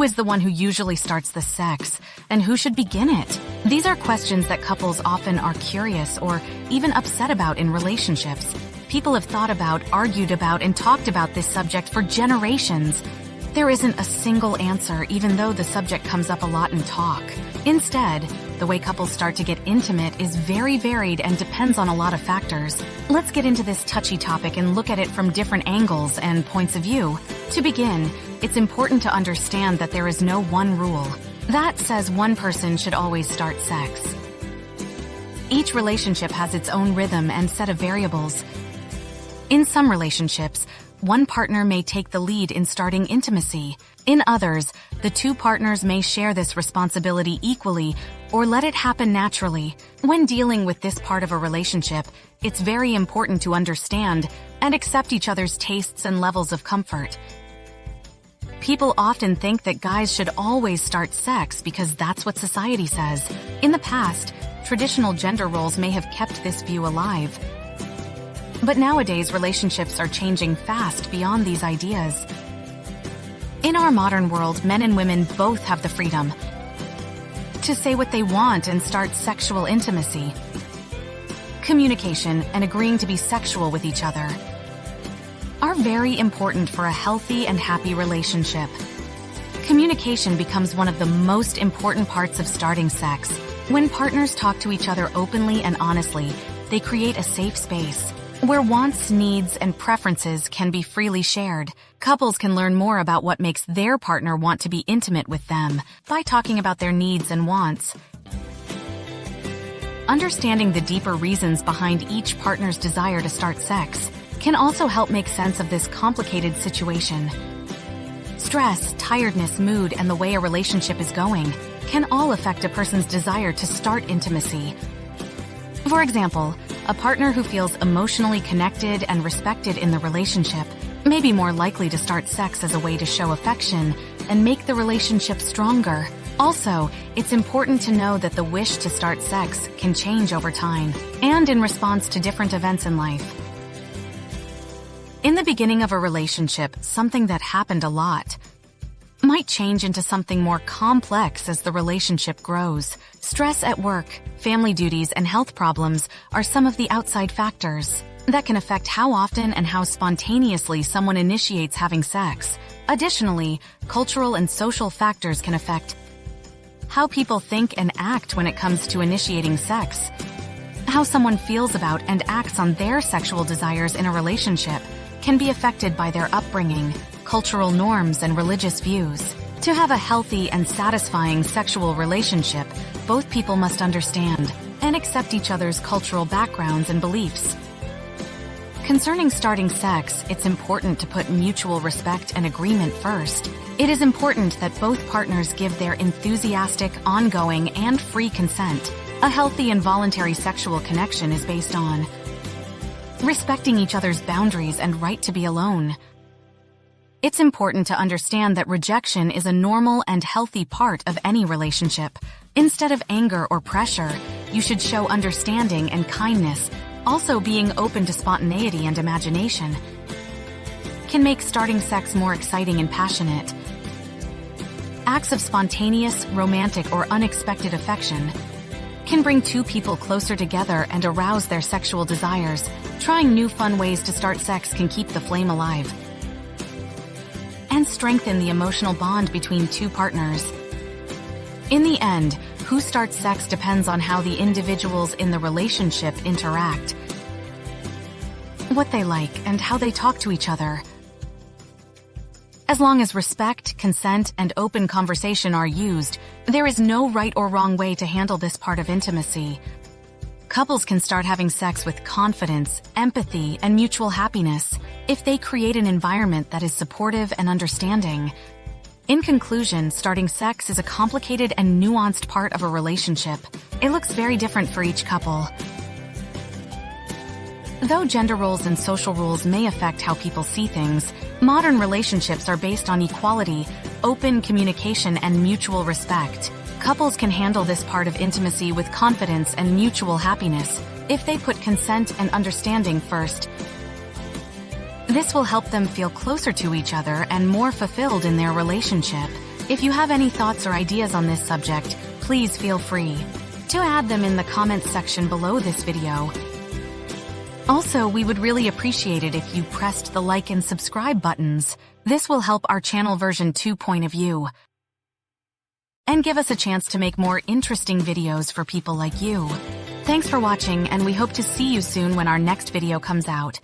is the one who usually starts the sex, and who should begin it? These are questions that couples often are curious or even upset about in relationships. People have thought about, argued about, and talked about this subject for generations. There isn't a single answer, even though the subject comes up a lot in talk. Instead, the way couples start to get intimate is very varied and depends on a lot of factors. Let's get into this touchy topic and look at it from different angles and points of view. To begin, it's important to understand that there is no one rule that says one person should always start sex. Each relationship has its own rhythm and set of variables. In some relationships, one partner may take the lead in starting intimacy. In others, the two partners may share this responsibility equally or let it happen naturally. When dealing with this part of a relationship, it's very important to understand and accept each other's tastes and levels of comfort. People often think that guys should always start sex because that's what society says. In the past, traditional gender roles may have kept this view alive. But nowadays, relationships are changing fast beyond these ideas. In our modern world, men and women both have the freedom to say what they want and start sexual intimacy. Communication and agreeing to be sexual with each other are very important for a healthy and happy relationship. Communication becomes one of the most important parts of starting sex. When partners talk to each other openly and honestly, they create a safe space where wants, needs, and preferences can be freely shared. Couples can learn more about what makes their partner want to be intimate with them by talking about their needs and wants. Understanding the deeper reasons behind each partner's desire to start sex can also help make sense of this complicated situation. Stress, tiredness, mood, and the way a relationship is going can all affect a person's desire to start intimacy. For example, a partner who feels emotionally connected and respected in the relationship may be more likely to start sex as a way to show affection and make the relationship stronger. Also, it's important to know that the wish to start sex can change over time and in response to different events in life. In the beginning of a relationship, something that happened a lot might change into something more complex as the relationship grows. Stress at work, family duties, and health problems are some of the outside factors that can affect how often and how spontaneously someone initiates having sex. Additionally, cultural and social factors can affect how people think and act when it comes to initiating sex. How someone feels about and acts on their sexual desires in a relationship can be affected by their upbringing, cultural norms, and religious views. To have a healthy and satisfying sexual relationship, both people must understand and accept each other's cultural backgrounds and beliefs. Concerning starting sex, it's important to put mutual respect and agreement first. It is important that both partners give their enthusiastic, ongoing, and free consent. A healthy and voluntary sexual connection is based on respecting each other's boundaries and right to be alone. It's important to understand that rejection is a normal and healthy part of any relationship. Instead of anger or pressure, you should show understanding and kindness. Also, being open to spontaneity and imagination can make starting sex more exciting and passionate. Acts of spontaneous, romantic, or unexpected affection can bring two people closer together and arouse their sexual desires. Trying new fun ways to start sex can keep the flame alive and strengthen the emotional bond between two partners. In the end, who starts sex depends on how the individuals in the relationship interact, what they like, and how they talk to each other. As long as respect, consent, and open conversation are used, there is no right or wrong way to handle this part of intimacy. Couples can start having sex with confidence, empathy, and mutual happiness if they create an environment that is supportive and understanding. In conclusion, starting sex is a complicated and nuanced part of a relationship. It looks very different for each couple. Though gender roles and social rules may affect how people see things, modern relationships are based on equality, open communication, and mutual respect. Couples can handle this part of intimacy with confidence and mutual happiness if they put consent and understanding first. This will help them feel closer to each other and more fulfilled in their relationship. If you have any thoughts or ideas on this subject, please feel free to add them in the comments section below this video. Also, we would really appreciate it if you pressed the like and subscribe buttons. This will help our channel version 2 point of view and give us a chance to make more interesting videos for people like you. Thanks for watching, and we hope to see you soon when our next video comes out.